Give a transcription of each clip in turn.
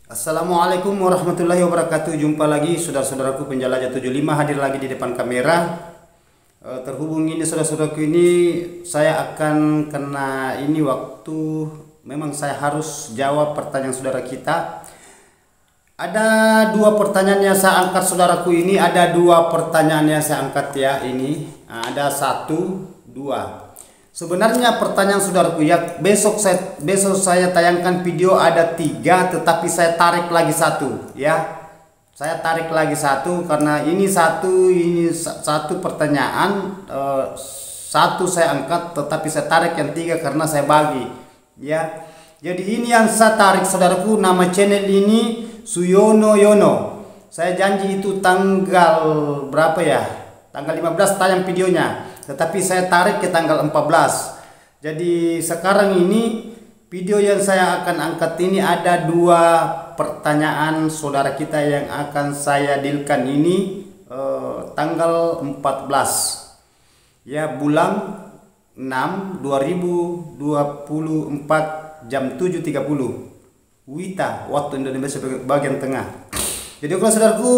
Assalamualaikum warahmatullahi wabarakatuh. Jumpa lagi saudara-saudaraku penjelajah 75 hadir lagi di depan kamera. Terhubung ini saudara-saudaraku, ini saya akan kena ini waktu memang saya harus jawab pertanyaan saudara kita. Ada dua pertanyaan yang saya angkat saudaraku, ini ada dua pertanyaan yang saya angkat ya ini. Ada satu, dua. Sebenarnya pertanyaan saudaraku ya, besok saya tayangkan video ada tiga, tetapi saya tarik lagi satu ya. Saya tarik lagi satu karena ini satu pertanyaan, satu saya angkat tetapi saya tarik yang tiga karena saya bagi ya. Jadi ini yang saya tarik saudaraku, nama channel ini Suyono Yono. Saya janji itu tanggal berapa ya? Tanggal 15 tayang videonya. Tetapi saya tarik ke tanggal 14. Jadi sekarang ini video yang saya akan angkat ini ada dua pertanyaan saudara kita yang akan saya dealkan ini tanggal 14 ya, bulan 6 2024 jam 7.30 WITA waktu Indonesia bagian tengah. Jadi kalau saudaraku,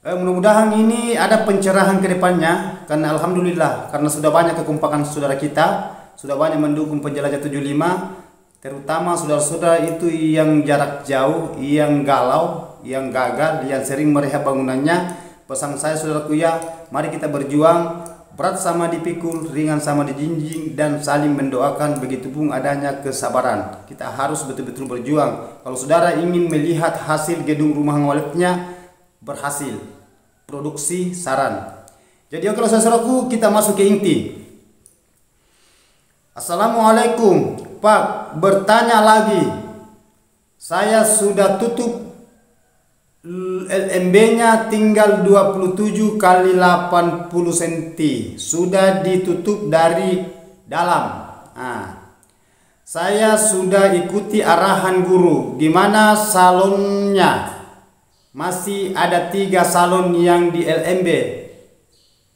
mudah-mudahan ini ada pencerahan ke depannya, karena alhamdulillah karena sudah banyak kekompakan saudara kita, sudah banyak mendukung penjelajah 75, terutama saudara-saudara itu yang jarak jauh, yang galau, yang gagal, yang sering merehab bangunannya. Pesan saya saudaraku ya, mari kita berjuang, berat sama dipikul, ringan sama dijinjing, dan saling mendoakan, begitupun adanya kesabaran. Kita harus betul-betul berjuang. Kalau saudara ingin melihat hasil gedung rumah ngoletnya berhasil, produksi saran. Jadi kalau saudaraku, kita masuk ke inti. Assalamualaikum Pak, bertanya lagi, saya sudah tutup LMB-nya tinggal 27 kali 80 cm, sudah ditutup dari dalam. Saya sudah ikuti arahan guru, gimana salonnya? Masih ada 3 salon yang di LMB.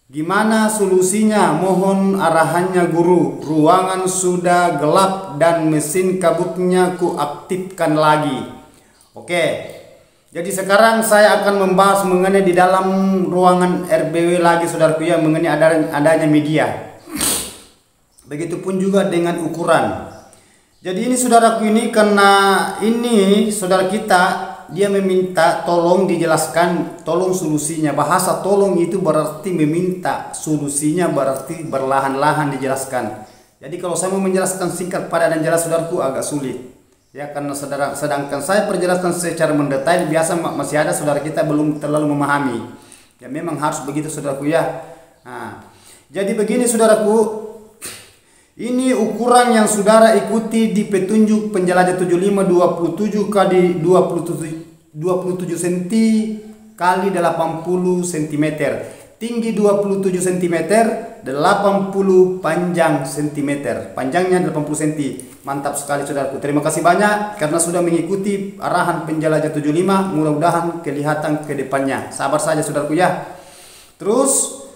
Gimana solusinya? Mohon arahannya guru. Ruangan sudah gelap dan mesin kabutnya ku aktifkan lagi. Oke. Jadi sekarang saya akan membahas mengenai di dalam ruangan RBW lagi saudaraku ya, mengenai adanya media. Begitupun juga dengan ukuran. Jadi ini saudaraku, ini karena ini saudara kita dia meminta tolong dijelaskan, tolong solusinya. Bahasa tolong itu berarti meminta, solusinya berarti berlahan-lahan dijelaskan. Jadi kalau saya mau menjelaskan singkat, padat dan jelas saudaraku agak sulit ya, karena sedangkan saya perjelaskan secara mendetail, biasa masih ada saudara kita belum terlalu memahami ya. Memang harus begitu saudaraku ya. Jadi begini saudaraku, ini ukuran yang saudara ikuti di petunjuk penjelajah 75 27 kali 27 cm kali 80 cm, tinggi 27 cm, 80 panjang cm, panjangnya 80 cm. Mantap sekali saudaraku. Terima kasih banyak karena sudah mengikuti arahan penjelajah 75. Mudah-mudahan kelihatan ke depannya. Sabar saja saudaraku ya. Terus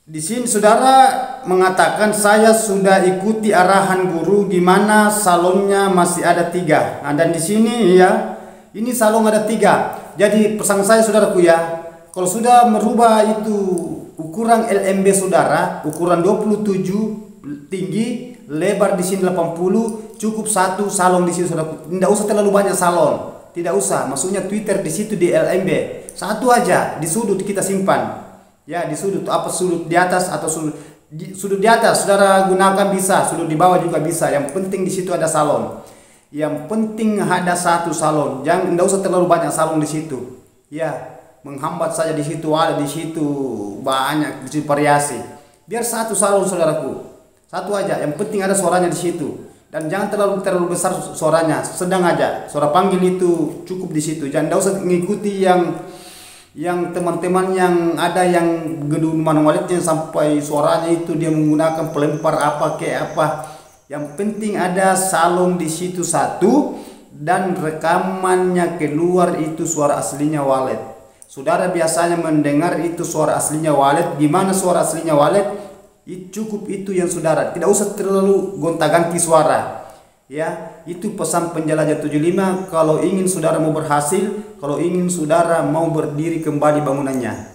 di sini saudara mengatakan saya sudah ikuti arahan guru, gimana salonnya masih ada 3. Dan di sini ya, ini salon ada 3. Jadi pesan saya saudaraku ya, kalau sudah merubah itu ukuran LMB saudara, ukuran 27 tinggi, lebar di sini 80, cukup 1 salon di sini saudaraku. Tidak usah terlalu banyak salon, tidak usah. Maksudnya Twitter di situ di LMB 1 aja, di sudut kita simpan. Ya, di sudut, apa sudut di atas atau sudut di atas saudara gunakan bisa, sudut di bawah juga bisa. Yang penting di situ ada salon. Yang penting ada 1 salon. Jangan, enggak usah terlalu banyak salon di situ. Ya, menghambat saja di situ, ada di situ banyak di situ variasi. Biar 1 salon saudaraku. 1 aja, yang penting ada suaranya di situ. Dan jangan terlalu besar suaranya, sedang aja. Suara panggil itu cukup di situ. Jangan, enggak usah mengikuti yang teman-teman yang ada yang gedung manualitnya sampai suaranya itu dia menggunakan pelempar apa kayak apa. Yang penting ada salon di situ 1 dan rekamannya keluar itu suara aslinya walet. Saudara biasanya mendengar itu suara aslinya walet. Gimana suara aslinya walet? Cukup itu yang saudara, tidak usah terlalu gonta-ganti suara. Ya, itu pesan penjelajah 75 kalau ingin saudara mau berhasil, kalau ingin saudara mau berdiri kembali bangunannya.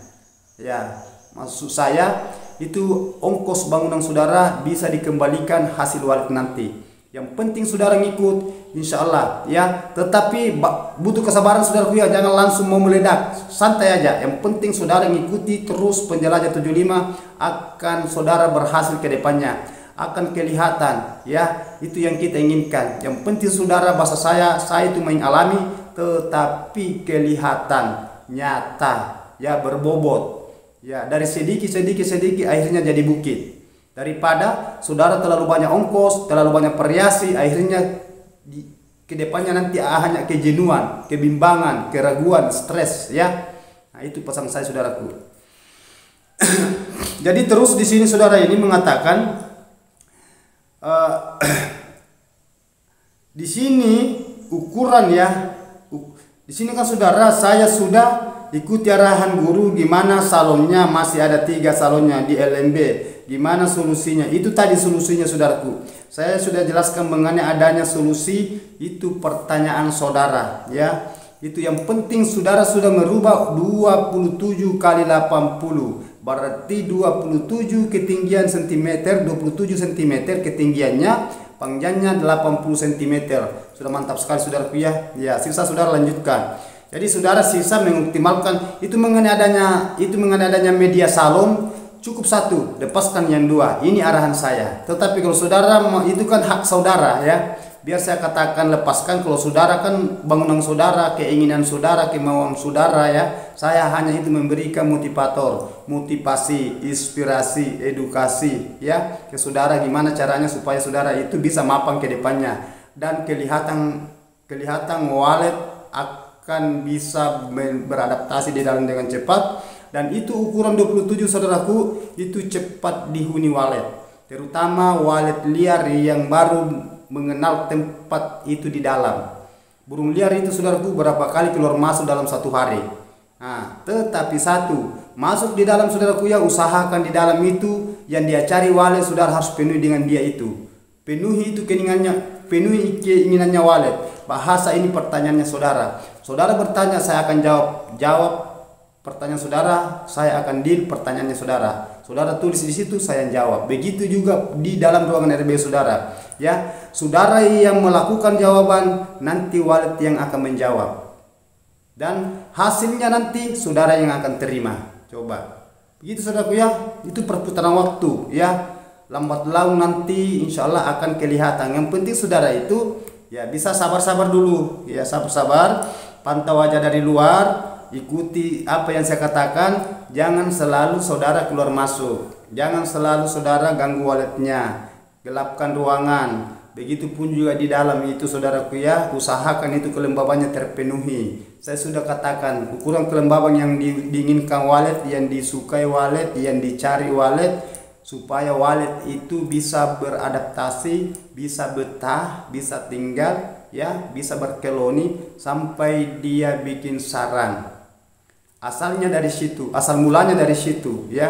Ya, maksud saya itu ongkos bangunan saudara bisa dikembalikan hasil walid nanti. Yang penting saudara ngikut, insya Allah ya. Tetapi butuh kesabaran saudaraku ya, jangan langsung mau meledak, santai aja. Yang penting saudara ngikuti terus penjelajah 75, akan saudara berhasil ke depannya, akan kelihatan ya. Itu yang kita inginkan. Yang penting saudara, bahasa saya itu mengalami tetapi kelihatan nyata ya, berbobot ya, dari sedikit akhirnya jadi bukit. Daripada saudara terlalu banyak ongkos, terlalu banyak variasi, akhirnya ke depannya nanti hanya kejenuhan, kebimbangan, keraguan, stres ya. Nah, itu pesan saya saudaraku. Jadi terus di sini saudara ini mengatakan di sini ukuran ya. Di sini kan saudara, saya sudah ikuti arahan guru gimana salonnya, masih ada 3 salonnya di LMB. Gimana solusinya? Itu tadi solusinya saudaraku. Saya sudah jelaskan mengenai adanya solusi, itu pertanyaan saudara ya. Itu yang penting saudara sudah merubah 27 kali 80. Berarti 27 ketinggian cm, 27 cm ketinggiannya, panjangnya 80 cm. Sudah mantap sekali saudaraku ya. Ya, sisa saudara lanjutkan. Jadi saudara sisa mengoptimalkan itu mengenai adanya media salon. Cukup 1, lepaskan yang 2. Ini arahan saya. Tetapi kalau saudara itu kan hak saudara ya. Biar saya katakan lepaskan, kalau saudara kan bangunan saudara, keinginan saudara, kemauan saudara ya. Saya hanya itu memberikan motivator, motivasi, inspirasi, edukasi ya ke saudara, gimana caranya supaya saudara itu bisa mapan ke depannya dan kelihatan wallet akan bisa beradaptasi di dalam dengan cepat. Dan itu ukuran 27 saudaraku, itu cepat dihuni walet, terutama walet liar yang baru mengenal tempat itu di dalam. Burung liar itu saudaraku berapa kali keluar masuk dalam 1 hari. Nah, tetapi 1 masuk di dalam saudaraku ya, usahakan di dalam itu yang dia cari walet saudara harus penuhi dengan dia itu. Penuhi itu penuhi keinginannya walet. Bahasa ini pertanyaannya saudara. Saudara bertanya, saya akan jawab pertanyaan saudara, saya akan deal pertanyaannya saudara. Saudara tulis di situ, saya jawab. Begitu juga di dalam ruangan RB saudara. Ya, saudara yang melakukan jawaban, nanti wallet yang akan menjawab. Dan hasilnya nanti saudara yang akan terima. Coba. Begitu saudaraku ya. Itu perputaran waktu ya. Lambat laun nanti insya Allah akan kelihatan. Yang penting saudara itu ya bisa sabar-sabar dulu. Ya, sabar-sabar. Pantau aja dari luar. Ikuti apa yang saya katakan, jangan selalu saudara keluar masuk, jangan selalu saudara ganggu walletnya, gelapkan ruangan. Begitupun juga di dalam itu saudaraku ya, usahakan itu kelembabannya terpenuhi. Saya sudah katakan ukuran kelembaban yang diinginkan wallet, yang disukai wallet, yang dicari wallet, supaya wallet itu bisa beradaptasi, bisa betah, bisa tinggal ya, bisa berkeloni sampai dia bikin sarang. Asalnya dari situ, asal mulanya dari situ ya.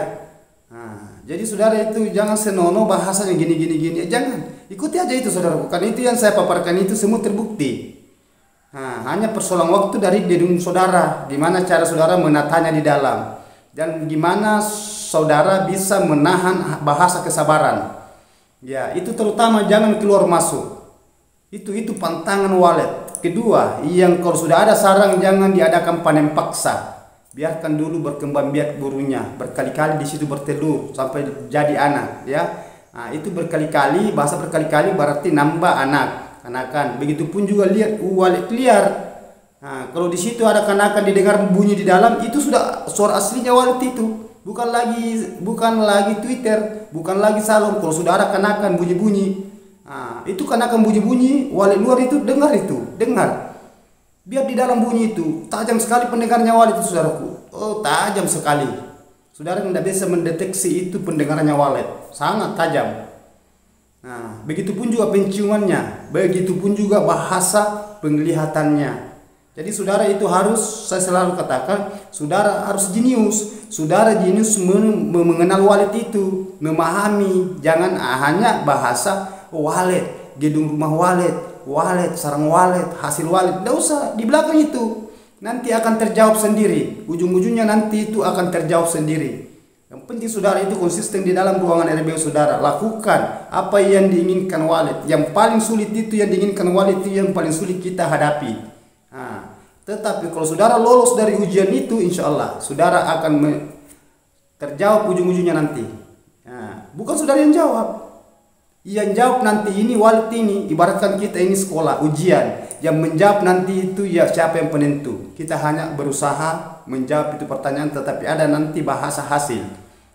Nah, jadi saudara itu jangan senonoh bahasanya gini, jangan, ikuti aja itu saudara. Bukan itu yang saya paparkan, itu semua terbukti. Nah, hanya persoalan waktu dari dedung saudara, gimana cara saudara menatanya di dalam, dan gimana saudara bisa menahan bahasa kesabaran. Ya, itu terutama jangan keluar masuk. Itu pantangan wallet. Kedua, yang kalau sudah ada sarang jangan diadakan panen paksa. Biarkan dulu berkembang biak burunya, berkali-kali di situ bertelur sampai jadi anak ya. Nah, itu berkali-kali, bahasa berkali-kali berarti nambah anakan. Begitupun juga lihat walet liar. Nah, kalau di situ ada kanakan didengar bunyi di dalam, itu sudah suara aslinya walet itu. Bukan lagi Twitter, bukan lagi salon. Kalau sudah ada kanakan bunyi-bunyi, nah, itu kanakan bunyi-bunyi, walet luar itu dengar. Biar di dalam bunyi itu tajam sekali pendengarnya walet itu saudaraku. Oh, tajam sekali. Saudara tidak bisa mendeteksi itu pendengarannya walet, sangat tajam. Nah, begitupun juga penciumannya, begitupun juga bahasa penglihatannya. Jadi saudara itu harus, saya selalu katakan, saudara harus jenius. Saudara jenius mengenal walet itu, memahami, jangan hanya bahasa walet. gedung rumah walet, sarang walet, hasil walet. Tidak usah di belakang itu. Nanti akan terjawab sendiri. Ujung-ujungnya nanti itu akan terjawab sendiri. Yang penting saudara itu konsisten di dalam ruangan RBU saudara. Lakukan apa yang diinginkan walet. Yang paling sulit itu yang diinginkan walet itu yang paling sulit kita hadapi. Nah, tetapi kalau saudara lolos dari ujian itu, insya Allah saudara akan terjawab ujung-ujungnya nanti. Nah, bukan saudara yang jawab. Yang jawab nanti ini walet ini, ibaratkan kita ini sekolah ujian, yang menjawab nanti itu ya siapa yang penentu. Kita hanya berusaha menjawab itu pertanyaan, tetapi ada nanti bahasa hasil.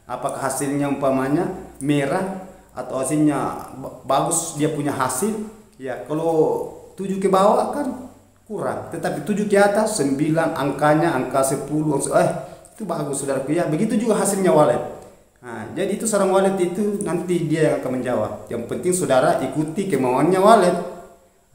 Apakah hasilnya umpamanya merah atau hasilnya bagus, dia punya hasil. Ya kalau 7 ke bawah kan kurang, tetapi 7 ke atas 9 angkanya, angka 10 itu bagus saudaraku ya. Begitu juga hasilnya walet. Nah, jadi itu sarang walet itu nanti dia yang akan menjawab. Yang penting saudara ikuti kemauannya walet.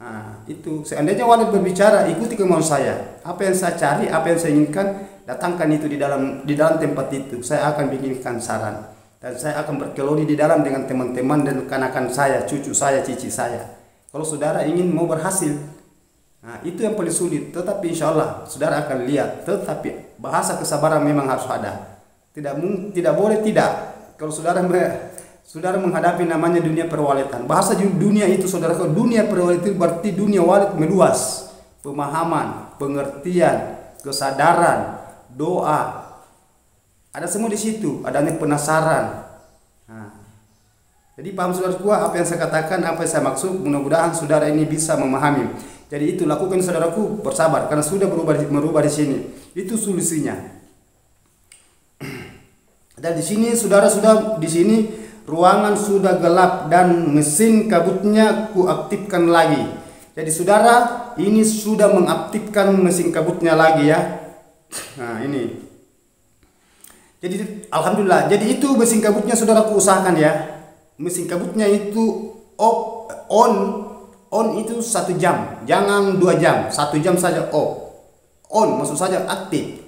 Nah, itu seandainya walet berbicara, ikuti kemauan saya. Apa yang saya cari, apa yang saya inginkan, datangkan itu di dalam tempat itu. Saya akan bikinkan saran dan saya akan berkeloni di dalam dengan teman-teman dan kanakan saya, cucu saya, cici saya. Kalau saudara ingin mau berhasil, nah itu yang paling sulit. Tetapi insya Allah saudara akan lihat. Tetapi bahasa kesabaran memang harus ada. Tidak boleh tidak. Kalau saudara menghadapi namanya dunia perwaletan, bahasa dunia itu saudara, dunia perwaletan itu berarti dunia walet meluas, pemahaman, pengertian, kesadaran, doa, ada semua di situ. Adanya penasaran. Nah, jadi paham saudaraku apa yang saya katakan, apa yang saya maksud. Mudah-mudahan saudara ini bisa memahami. Jadi itu lakukan saudaraku, bersabar karena sudah merubah di sini. Itu solusinya. Dan di sini saudara sudah di sini ruangan sudah gelap dan mesin kabutnya ku aktifkan lagi. Jadi saudara ini sudah mengaktifkan mesin kabutnya lagi ya. Nah ini. Jadi alhamdulillah. Jadi itu mesin kabutnya saudaraku usahakan ya. Mesin kabutnya itu on itu 1 jam, jangan 2 jam, 1 jam saja off. On maksud saja aktif.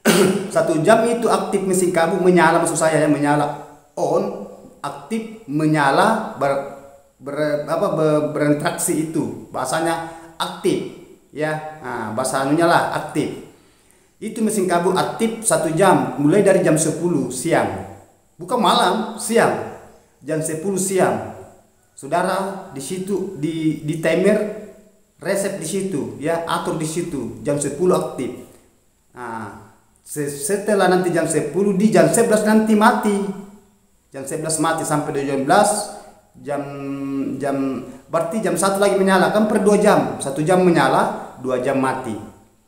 1 jam itu aktif mesin kabut menyala, maksud saya ya, menyala on aktif menyala berinteraksi itu bahasanya aktif ya. Nah, bahasa anunya lah aktif. Itu mesin kabut aktif 1 jam mulai dari jam 10 siang, bukan malam, siang, jam 10 siang. Saudara di situ di timer reset di situ ya, atur di situ jam 10 aktif. Nah, setelah nanti jam 10 di jam 11 nanti mati. Jam 11 mati sampai jam 12 berarti jam 1 lagi menyala kan per 2 jam. 1 jam menyala, 2 jam mati.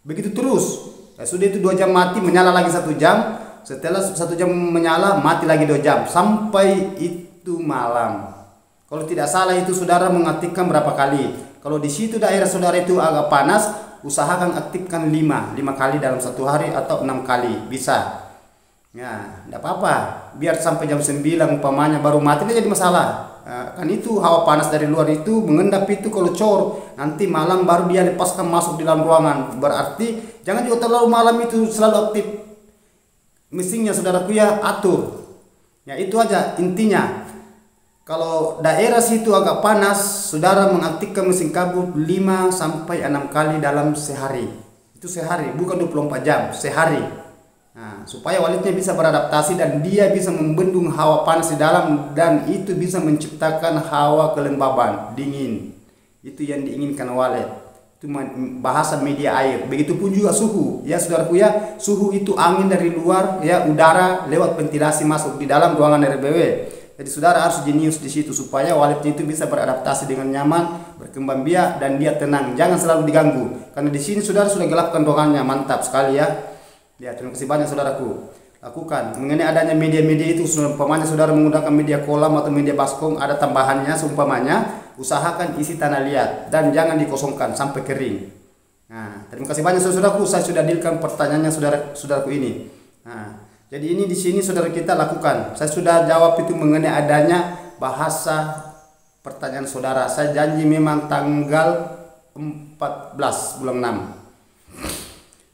Begitu terus. Ya, sudah itu 2 jam mati, menyala lagi 1 jam. Setelah 1 jam menyala, mati lagi 2 jam sampai itu malam. Kalau tidak salah itu saudara mengaktifkan berapa kali? Kalau di situ daerah saudara itu agak panas, usahakan aktifkan 5 kali dalam 1 hari atau 6 kali bisa. Ya, tidak apa-apa. Biar sampai jam 9 umpamanya baru mati, tidak jadi masalah. Kan itu hawa panas dari luar itu mengendap itu kalau cor. Nanti malam baru dia lepaskan masuk di dalam ruangan. Berarti jangan juga terlalu malam itu selalu aktif mesinnya saudaraku ya, atur. Ya itu aja intinya. Kalau daerah situ agak panas, saudara mengaktifkan mesin kabut 5 sampai 6 kali dalam sehari. Itu sehari, bukan 24 jam, sehari. Nah, supaya waletnya bisa beradaptasi dan dia bisa membendung hawa panas di dalam dan itu bisa menciptakan hawa kelembaban, dingin. Itu yang diinginkan walet. Itu bahasa media air. Begitupun juga suhu. Ya saudaraku ya, suhu itu angin dari luar ya, udara lewat ventilasi masuk di dalam ruangan RBW. Jadi saudara harus jenius di situ supaya waletnya itu bisa beradaptasi dengan nyaman, berkembang biak dan dia tenang. Jangan selalu diganggu. Karena di sini saudara sudah gelapkan ruangannya, mantap sekali ya. Ya, terima kasih banyak saudaraku. Lakukan mengenai adanya media-media itu, umpamanya saudara menggunakan media kolam atau media baskom, ada tambahannya seumpamanya, usahakan isi tanah liat dan jangan dikosongkan sampai kering. Nah, terima kasih banyak saudaraku. Saya sudah dealkan pertanyaannya saudaraku ini. Nah, jadi ini di sini saudara kita lakukan. Saya sudah jawab itu mengenai adanya bahasa pertanyaan saudara. Saya janji memang tanggal 14 bulan 6.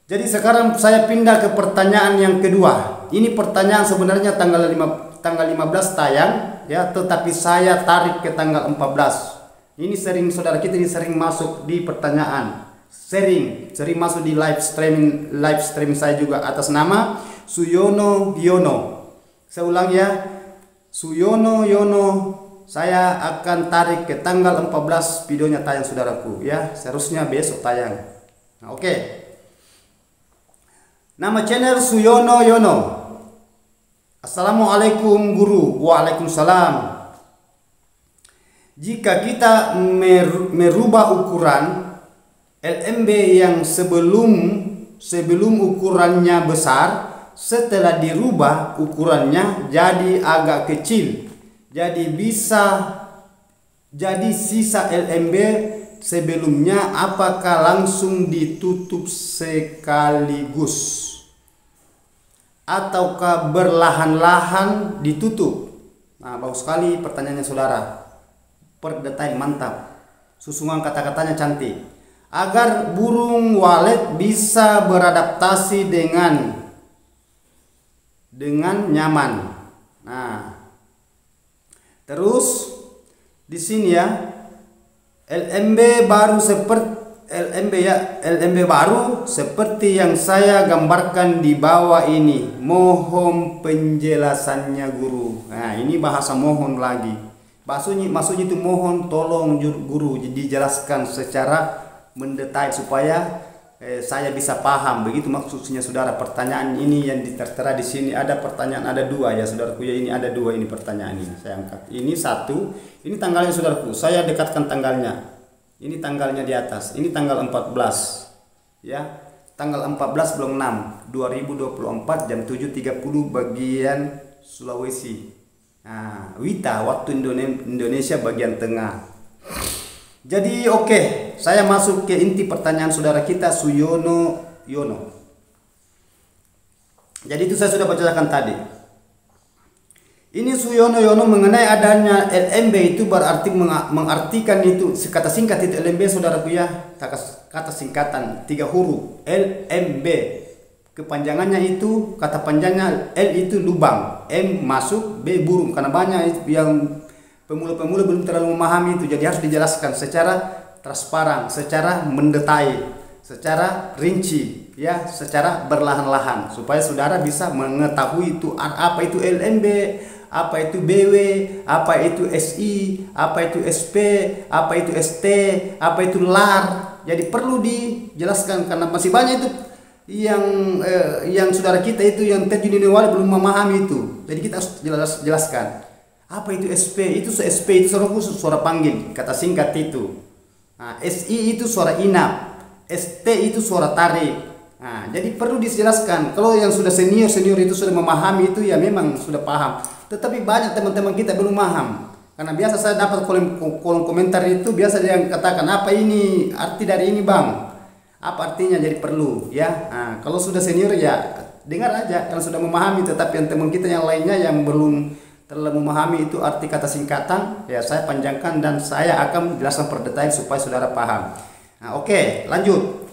Jadi sekarang saya pindah ke pertanyaan yang kedua. Ini pertanyaan sebenarnya tanggal 15 tayang ya, tetapi saya tarik ke tanggal 14. Ini sering saudara kita ini sering masuk di pertanyaan, sering masuk di live stream saya juga atas nama Suyono Yono. Saya ulang ya, Suyono Yono. Saya akan tarik ke tanggal 14 videonya tayang saudaraku ya. Seharusnya besok tayang. Nah, oke. Nama channel Suyono Yono. Assalamualaikum guru. Waalaikumsalam. Jika kita merubah ukuran LMB yang sebelum ukurannya besar, setelah dirubah ukurannya jadi agak kecil. Jadi sisa LMB sebelumnya apakah langsung ditutup sekaligus ataukah berlahan-lahan ditutup? Nah, bagus sekali pertanyaannya saudara. Per detail mantap. Susunan kata-katanya cantik. Agar burung walet bisa beradaptasi dengan nyaman. Nah, terus di sini ya, LMB baru seperti yang saya gambarkan di bawah ini. Mohon penjelasannya guru. Nah, ini bahasa mohon lagi. Maksudnya itu mohon tolong guru dijelaskan secara mendetail supaya saya bisa paham. Begitu maksudnya saudara. Pertanyaan ini yang tertera di sini ada pertanyaan, ada dua ya saudaraku ya, ini ada dua ini pertanyaan ini saya angkat. Ini satu, ini tanggalnya saudaraku. Saya dekatkan tanggalnya. Ini tanggalnya di atas. Ini tanggal 14 ya. Tanggal 14 bulan 6 2024 jam 7.30 bagian Sulawesi. Nah, Wita waktu Indonesia bagian tengah. Jadi oke, saya masuk ke inti pertanyaan saudara kita Suyono Yono. Jadi itu saya sudah bacakan tadi. Ini Suyono Yono mengenai adanya LMB itu berarti mengartikan itu kata singkat itu LMB saudaraku ya, kata singkatan 3 huruf LMB. Kepanjangannya itu kata panjangnya L itu lubang, M masuk, B burung. Karena banyak yang pemula-pemula belum terlalu memahami itu, jadi harus dijelaskan secara transparan, secara mendetail, secara rinci ya, secara berlahan-lahan supaya saudara bisa mengetahui itu apa itu LMB, apa itu BW, apa itu SI, apa itu SP, apa itu ST, apa itu LAR. Jadi perlu dijelaskan karena masih banyak itu yang saudara kita itu yang terjun di awal belum memahami itu. Jadi kita harus jelaskan apa itu SP. Itu SP itu suara khusus, suara panggil, kata singkat itu. Nah, SI itu suara inap, ST itu suara tarik. Nah, jadi perlu dijelaskan. Kalau yang sudah senior itu sudah memahami itu ya memang sudah paham. Tetapi banyak teman-teman kita belum paham. Karena biasa saya dapat kolom komentar itu biasa yang katakan apa ini arti dari ini bang, apa artinya, jadi perlu ya. Nah, kalau sudah senior ya dengar aja yang sudah memahami. Tetapi yang teman kita yang lainnya yang belum terlalu memahami itu arti kata singkatan ya, saya panjangkan dan saya akan jelaskan per detail supaya saudara paham. Nah, oke, lanjut.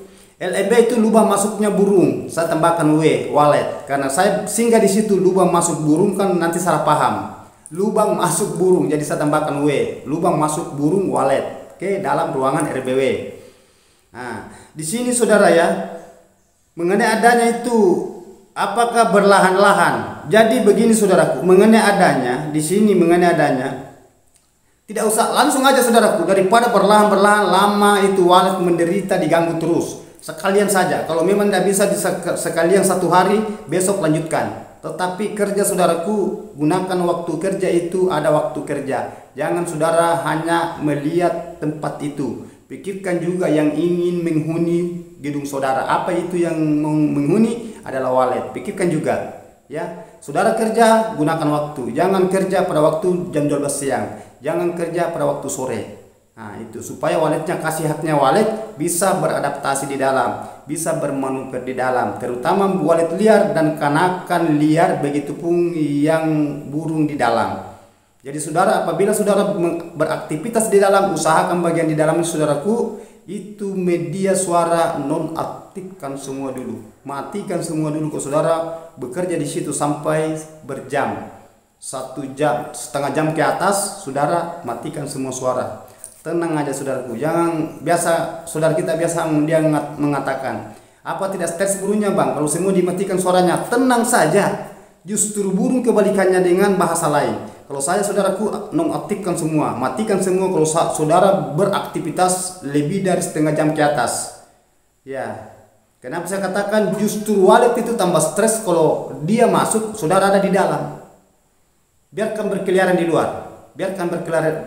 LMB itu lubang masuknya burung. Saya tambahkan walet karena saya singgah di situ lubang masuk burung kan nanti salah paham. Lubang masuk burung, jadi saya tambahkan lubang masuk burung walet. Oke, dalam ruangan RBW. Nah, di sini saudara ya, mengenai adanya itu apakah berlahan-lahan. Jadi begini saudaraku, mengenai adanya di sini, mengenai adanya tidak usah langsung aja saudaraku, daripada berlahan-berlahan lama itu walet menderita diganggu terus. Sekalian saja, kalau memang tidak bisa sekalian 1 hari, besok lanjutkan. Tetapi kerja saudaraku, gunakan waktu kerja itu, ada waktu kerja. Jangan saudara hanya melihat tempat itu. Pikirkan juga yang ingin menghuni gedung saudara. Apa itu yang menghuni adalah walet. Pikirkan juga ya. Saudara kerja, gunakan waktu. Jangan kerja pada waktu jam 12 siang. Jangan kerja pada waktu sore. Nah, itu supaya waletnya, kasih haknya walet bisa beradaptasi di dalam, bisa bermanuver di dalam, terutama walet liar dan kanakan liar, begitupun yang burung di dalam. Jadi saudara, apabila saudara beraktivitas di dalam, usahakan bagian di dalam saudaraku itu media suara nonaktifkan semua dulu, matikan semua dulu. Kalau saudara bekerja di situ sampai berjam, 1 jam, setengah jam ke atas, saudara matikan semua suara. Tenang aja saudaraku, jangan biasa saudara kita biasa dia mengatakan, apa tidak stres burungnya bang kalau semua dimatikan suaranya? Tenang saja, justru burung kebalikannya dengan bahasa lain. Kalau saya saudaraku nonaktifkan semua, matikan semua kalau saudara beraktivitas lebih dari setengah jam ke atas. Ya, kenapa saya katakan justru walet itu tambah stres kalau dia masuk, saudara ada di dalam. Biarkan berkeliaran di luar. Biarkan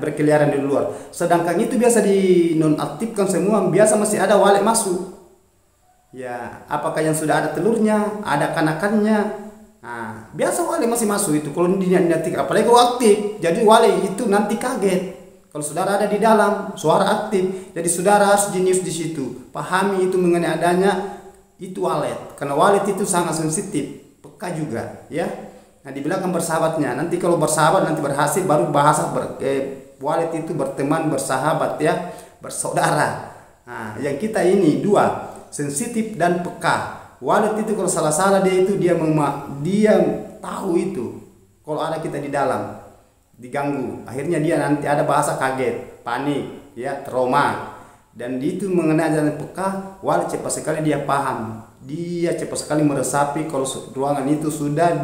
berkeliaran di luar. Sedangkan itu biasa dinonaktifkan semua, biasa masih ada walet masuk. Ya, apakah yang sudah ada telurnya, ada kanakannya? Nah, biasa walet masih masuk itu. Kalau dinonaktifkan, apalagi kalau aktif, jadi walet itu nanti kaget. Kalau saudara ada di dalam, suara aktif, jadi saudara harus jenius di situ. Pahami itu mengenai adanya itu walet, karena walet itu sangat sensitif, peka juga, ya. Nah, di belakang bersahabatnya. Nanti kalau bersahabat nanti berhasil baru bahasa walet itu berteman, bersahabat ya, bersaudara. Nah, yang kita ini dua, sensitif dan peka. Walet itu kalau salah-salah dia itu dia tahu itu. Kalau ada kita di dalam diganggu, akhirnya dia nanti ada bahasa kaget, panik, ya, trauma. Dan itu mengenai jalan peka, walet cepat sekali dia paham. Dia cepat sekali meresapi kalau ruangan itu sudah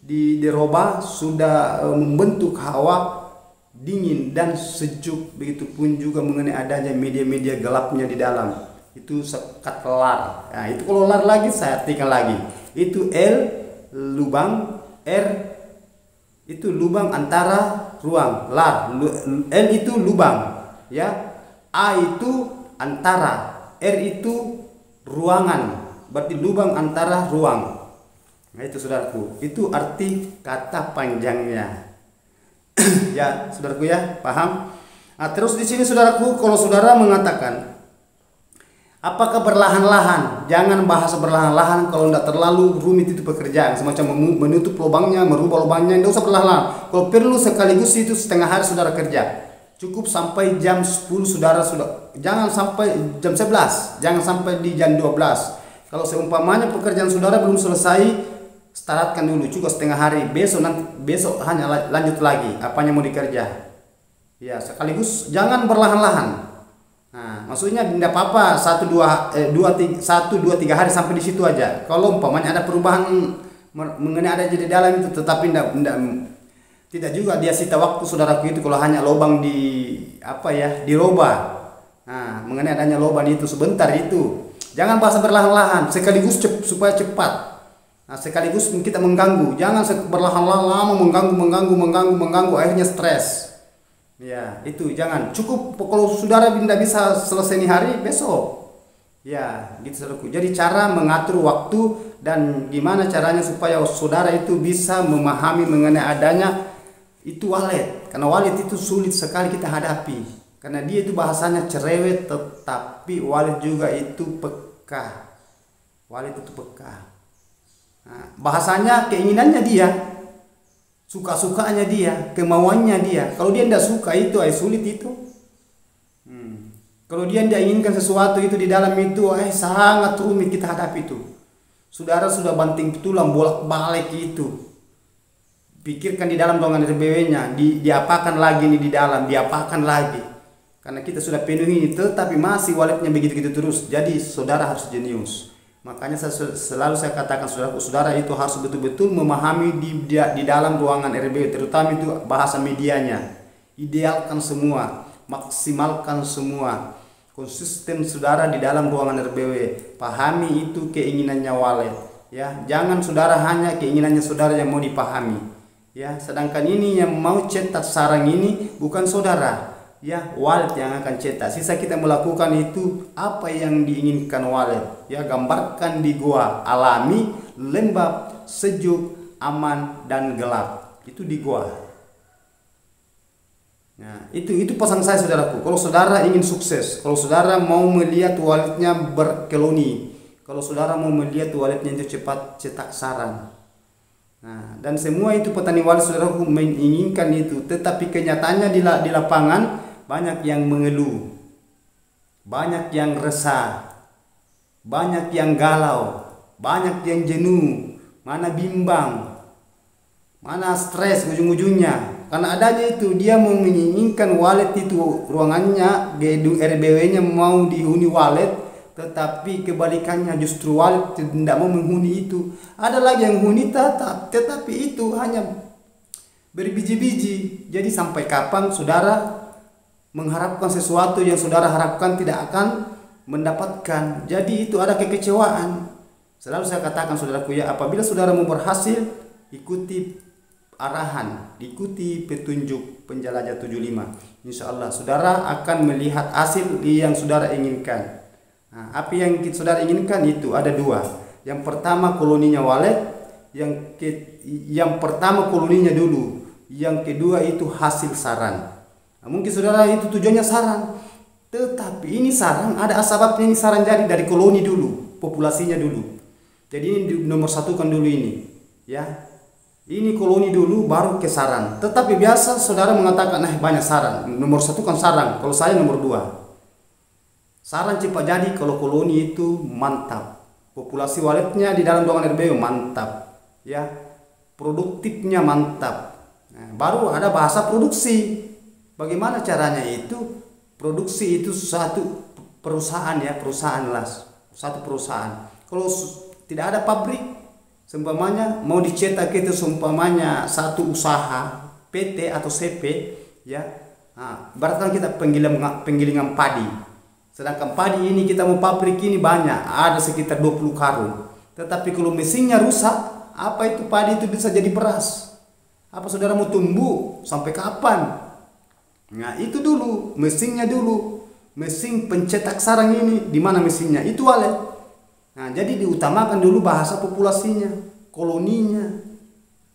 diroba, sudah membentuk hawa dingin dan sejuk. Begitupun juga mengenai adanya media-media gelapnya di dalam, itu sekat lar. Nah, itu kalau lar lagi saya artikan lagi, itu L lubang, R itu lubang antara ruang, lar, L itu lubang, ya, A itu antara, R itu ruangan, berarti lubang antara ruang. Nah, itu saudaraku, itu arti kata panjangnya. Ya, saudaraku ya, paham? Nah, terus di sini saudaraku, kalau saudara mengatakan apakah berlahan-lahan, jangan bahasa berlahan-lahan kalau tidak terlalu rumit itu pekerjaan, semacam menutup lubangnya, merubah lubangnya, tidak usah berlahan-lahan. Kalau perlu sekaligus itu setengah hari saudara kerja. Cukup sampai jam 10 saudara sudah, jangan sampai jam 11, jangan sampai di jam 12. Kalau seumpamanya pekerjaan saudara belum selesai, startkan dulu juga setengah hari, besok hanya lanjut lagi apanya mau dikerja. Ya, sekaligus jangan berlahan-lahan. Nah, maksudnya tidak apa-apa 1 2 3 hari sampai di situ aja. Kalau umpamanya ada perubahan mengenai ada jadi dalam itu, tetapi tidak juga dia sita waktu saudaraku itu kalau hanya lubang dirobah. Nah, mengenai adanya lubang itu sebentar itu. Jangan bahasa berlahan-lahan, sekaligus supaya cepat. Nah, sekaligus kita mengganggu, jangan berlahan-lahan lama mengganggu, akhirnya stres. Ya, itu jangan. Cukup kalau saudara tidak bisa selesai ini hari, besok. Ya, gitu saudaraku. Jadi cara mengatur waktu dan gimana caranya supaya saudara itu bisa memahami mengenai adanya itu walet. Karena walet itu sulit sekali kita hadapi. Karena dia itu bahasanya cerewet, tetapi walet juga itu peka. Walet itu peka. Nah, bahasanya keinginannya dia, suka-sukanya dia, kemauannya dia. Kalau dia tidak suka itu, sulit itu. Kalau dia tidak inginkan sesuatu itu di dalam itu, sangat rumit kita hadapi itu. Saudara sudah banting tulang bolak-balik itu. Pikirkan di dalam ruangan RBW-nya, diapakan lagi nih di dalam, diapakan lagi. Karena kita sudah penuhi itu, tetapi masih waletnya begitu-gitu terus. Jadi saudara harus jenius. Makanya selalu saya katakan saudara itu harus betul-betul memahami di dalam ruangan RBW, terutama itu bahasa medianya. Idealkan semua, maksimalkan semua. Konsisten saudara di dalam ruangan RBW. Pahami itu keinginannya walet. Ya, jangan saudara hanya keinginannya saudara yang mau dipahami. Ya, sedangkan ini yang mau cetak sarang ini bukan saudara. Ya, walet yang akan cetak. Sisa kita melakukan itu apa yang diinginkan walet. Ya, gambarkan di gua alami, lembab, sejuk, aman dan gelap. Itu di gua. Nah, itu pesan saya saudaraku. Kalau saudara ingin sukses, kalau saudara mau melihat waletnya berkeloni, kalau saudara mau melihat waletnya itu cepat cetak sarang. Nah, dan semua itu petani walet saudaraku menginginkan itu, tetapi kenyataannya di lapangan banyak yang mengeluh, banyak yang resah, banyak yang galau, banyak yang jenuh, mana bimbang, mana stres ujung-ujungnya. karena adanya itu dia mau menginginkan wallet itu ruangannya gedung RBW-nya mau dihuni wallet, tetapi kebalikannya justru wallet tidak mau menghuni itu. Ada lagi yang huni tetap, tetapi itu hanya berbiji-biji. Jadi sampai kapan saudara mengharapkan sesuatu yang saudara harapkan tidak akan mendapatkan. Jadi itu ada kekecewaan. Selalu saya katakan saudaraku ya, apabila saudara mau berhasil, ikuti arahan, ikuti petunjuk penjelajah 75. Insya Allah saudara akan melihat hasil yang saudara inginkan. Nah, apa yang saudara inginkan itu ada dua. Yang pertama koloninya wallet, yang pertama koloninya dulu, yang kedua itu hasil sarang. Nah, mungkin saudara itu tujuannya sarang, tetapi ini sarang ada sebabnya. Ini sarang jadi dari koloni dulu, populasinya dulu. Jadi ini nomor satu kan dulu ini, ya. Ini koloni dulu baru ke sarang. Tetapi biasa saudara mengatakan banyak sarang. Nomor satu kan sarang. Kalau saya nomor dua. Sarang cepat jadi kalau koloni itu mantap. Populasi walletnya di dalam ruangan RBW mantap. Ya, produktifnya mantap. Nah, baru ada bahasa produksi. Bagaimana caranya itu? Produksi itu satu perusahaan ya, perusahaan lah. Satu perusahaan. Kalau tidak ada pabrik, seumpamanya mau dicetak itu seumpamanya satu usaha PT atau CP ya. Nah, berarti kita penggilingan padi. Sedangkan padi ini kita mau pabrik ini banyak, ada sekitar 20 karung. Tetapi kalau mesinnya rusak, apa itu padi itu bisa jadi beras? Apa saudara mau tumbuh sampai kapan? Nah, itu dulu mesinnya dulu. Mesin pencetak sarang ini di mana mesinnya? Itu wallet. Nah, jadi diutamakan dulu bahasa populasinya, koloninya.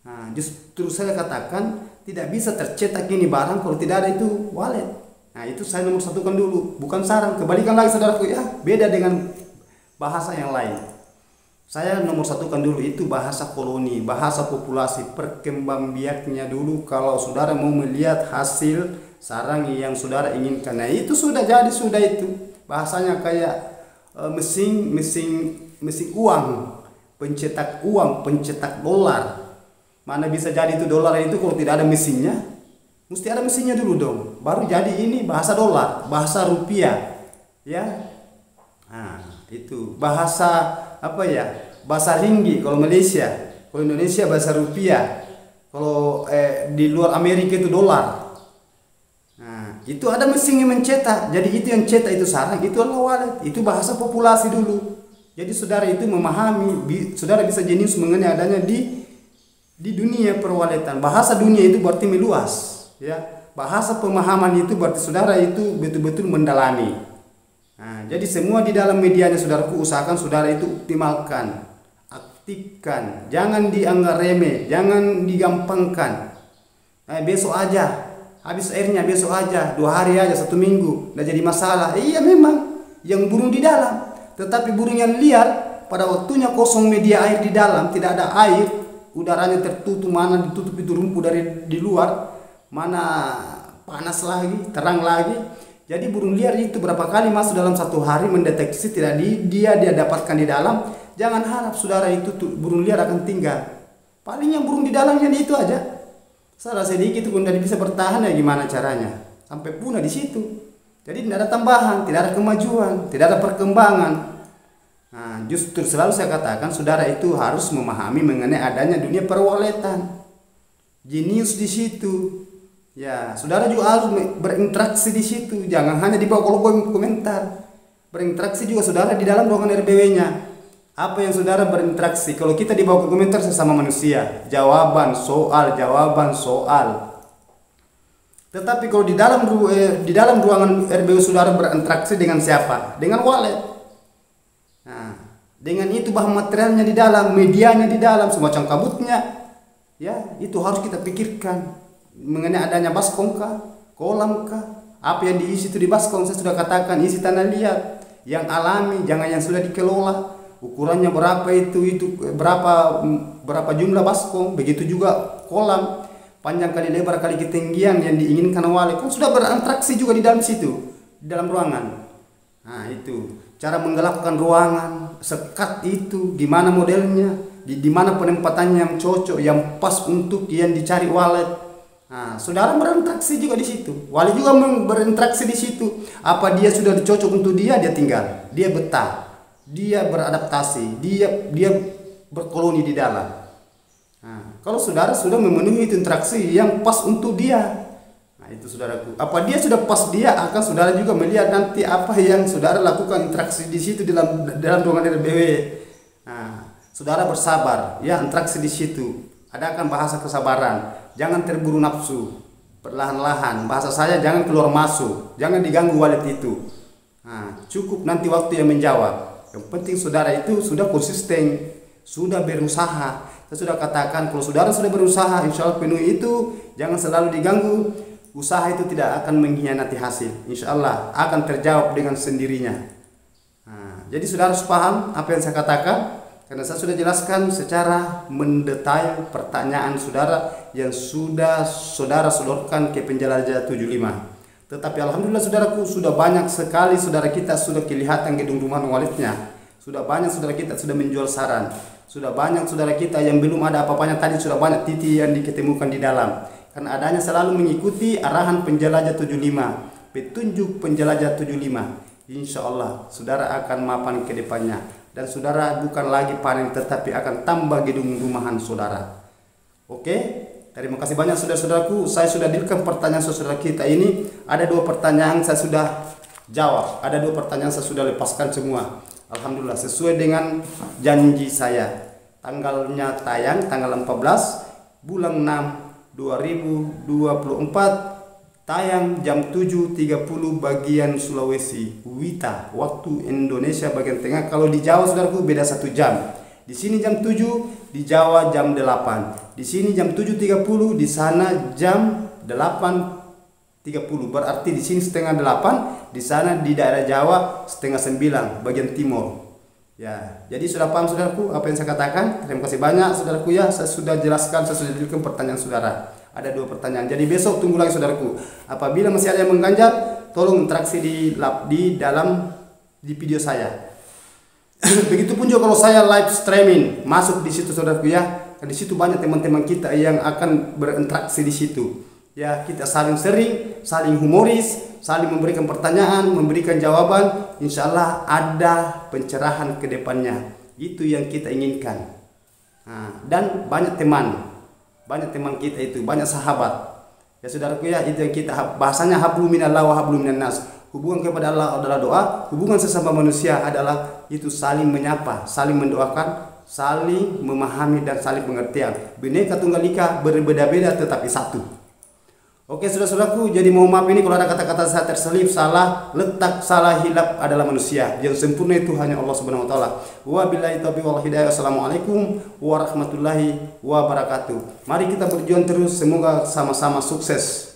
Nah, justru saya katakan tidak bisa tercetak ini barang kalau tidak ada itu wallet. Nah, itu saya nomor satukan dulu, bukan sarang. Kebalikan lagi saudaraku ya, beda dengan bahasa yang lain. Saya nomor satukan dulu itu bahasa koloni, bahasa populasi, perkembangbiaknya dulu. Kalau saudara mau melihat hasil sarang yang saudara inginkan, nah itu sudah jadi, sudah itu bahasanya kayak mesin uang, pencetak dolar. Mana bisa jadi itu dolar itu kalau tidak ada mesinnya? Mesti ada mesinnya dulu dong, baru jadi ini bahasa dolar, bahasa rupiah, ya. Nah, itu bahasa apa ya? Bahasa ringgi kalau Malaysia, kalau Indonesia bahasa rupiah, kalau di luar Amerika itu dolar. Itu ada mesin yang mencetak, jadi itu yang cetak itu sarang, itu adalah wallet, itu bahasa populasi dulu. Jadi saudara itu memahami, saudara bisa jenius mengenai adanya di dunia perwaletan. Bahasa dunia itu berarti meluas, ya. Bahasa pemahaman itu berarti saudara itu betul-betul mendalami. Nah, jadi semua di dalam medianya saudaraku usahakan saudara itu optimalkan, aktifkan, jangan dianggap remeh, jangan digampangkan. Besok aja. Habis airnya besok aja, 2 hari aja, 1 minggu, nggak jadi masalah. Iya memang, yang burung di dalam. Tetapi burung yang liar, pada waktunya kosong media air di dalam, tidak ada air, udaranya tertutup, mana ditutup itu rumput dari di luar, mana panas lagi, terang lagi. Jadi burung liar itu berapa kali masuk dalam 1 hari mendeteksi tidak dia dapatkan di dalam. Jangan harap saudara itu burung liar akan tinggal. Paling yang burung di dalamnya itu aja. Salah sedikit pun tidak bisa bertahan, ya gimana caranya? Sampai punah di situ. Jadi tidak ada tambahan, tidak ada kemajuan, tidak ada perkembangan. Nah, justru selalu saya katakan saudara itu harus memahami mengenai adanya dunia perwaletan. Jenius di situ. Ya, saudara juga harus berinteraksi di situ. Jangan hanya di bawah kolom komentar. Berinteraksi juga saudara di dalam ruangan RBW-nya. Apa yang saudara berinteraksi? Kalau kita di bawah komentar sesama manusia, jawaban soal. Tetapi kalau di dalam ruangan RBW saudara berinteraksi dengan siapa? Dengan wallet. Nah, dengan itu bahan materialnya di dalam, medianya di dalam, semacam kabutnya, ya itu harus kita pikirkan mengenai adanya baskom kah, kolam kah, apa yang diisi itu di baskom. Saya sudah katakan isi tanah liat yang alami, jangan yang sudah dikelola. Ukurannya berapa itu berapa jumlah baskom, begitu juga kolam, panjang kali lebar kali ketinggian yang diinginkan wallet, kan sudah berinteraksi juga di dalam situ, di dalam ruangan. Nah, itu cara menggelapkan ruangan, sekat itu gimana modelnya, di mana penempatannya yang cocok, yang pas untuk yang dicari wallet. Nah, saudara berinteraksi juga di situ. Wali juga berinteraksi di situ. Apa dia sudah cocok untuk dia tinggal. Dia betah. Dia beradaptasi. Dia berkoloni di dalam. Nah, kalau saudara sudah memenuhi itu interaksi yang pas untuk dia. Nah, itu saudaraku. Apa dia sudah pas dia, akan saudara juga melihat nanti apa yang saudara lakukan interaksi di situ dalam ruangan RBW. Nah, saudara bersabar, ya interaksi di situ. Adakan bahasa kesabaran. Jangan terburu nafsu, perlahan-lahan. Bahasa saya jangan keluar masuk, jangan diganggu walid itu. Nah, cukup nanti waktu yang menjawab. Yang penting saudara itu sudah konsisten, sudah berusaha. Saya sudah katakan kalau saudara sudah berusaha, insya Allah penuh itu, jangan selalu diganggu. Usaha itu tidak akan mengkhianati hasil. Insya Allah akan terjawab dengan sendirinya. Nah, jadi saudara harus paham apa yang saya katakan. Karena saya sudah jelaskan secara mendetail pertanyaan saudara yang sudah saudara sodorkan ke penjelajah 75. Tetapi alhamdulillah saudaraku, sudah banyak sekali saudara kita sudah kelihatan gedung rumah walidnya. Sudah banyak saudara kita sudah menjual saran. Sudah banyak saudara kita yang belum ada apa-apanya tadi sudah banyak titik yang diketemukan di dalam. Karena adanya selalu mengikuti arahan penjelajah 75, petunjuk penjelajah 75. Insya Allah saudara akan mapan ke depannya. Dan saudara bukan lagi panen tetapi akan tambah gedung rumahan saudara. Oke, terima kasih banyak saudara-saudaraku. Saya sudah dealkan pertanyaan saudara kita ini. Ada 2 pertanyaan saya sudah jawab. Ada 2 pertanyaan saya sudah lepaskan semua. Alhamdulillah sesuai dengan janji saya. Tanggalnya tayang tanggal 14 bulan 6 2024. Tayang jam 7.30 bagian Sulawesi Wita, waktu Indonesia bagian tengah. Kalau di Jawa saudaraku beda 1 jam. Di sini jam 7, di Jawa jam 8. Di sini jam 7.30, di sana jam 8.30. Berarti di sini setengah 8, di sana di daerah Jawa setengah 9 bagian timur. Ya, jadi sudah paham saudaraku apa yang saya katakan. Terima kasih banyak saudaraku ya. Saya sudah jelaskan, saya sudah jawabkan pertanyaan saudara. Ada 2 pertanyaan. Jadi besok tunggu lagi saudaraku. Apabila masih ada yang mengganjal, tolong interaksi di video saya. Begitupun juga kalau saya live streaming, masuk di situ saudaraku ya. Di situ banyak teman-teman kita yang akan berinteraksi di situ. Ya, kita saling sharing, saling humoris, saling memberikan pertanyaan, memberikan jawaban. Insya Allah ada pencerahan ke depannya. Itu yang kita inginkan. Nah, dan banyak teman kita itu, banyak sahabat. Ya saudaraku ya, itu yang kita bahasanya hablum minallah wa hablum minan nas. Hubungan kepada Allah adalah doa, hubungan sesama manusia adalah itu saling menyapa, saling mendoakan, saling memahami dan saling pengertian. Bhinneka Tunggal Ika, berbeda-beda tetapi satu. Oke saudara-saudaraku, jadi mohon maaf ini kalau ada kata-kata saya terselip, salah, letak, salah, hilap adalah manusia. Yang sempurna itu hanya Allah Subhanahu wa taala. Wabillahi taufiq wal hidayah. Assalamualaikum warahmatullahi wabarakatuh. Mari kita berjuang terus, semoga sama-sama sukses.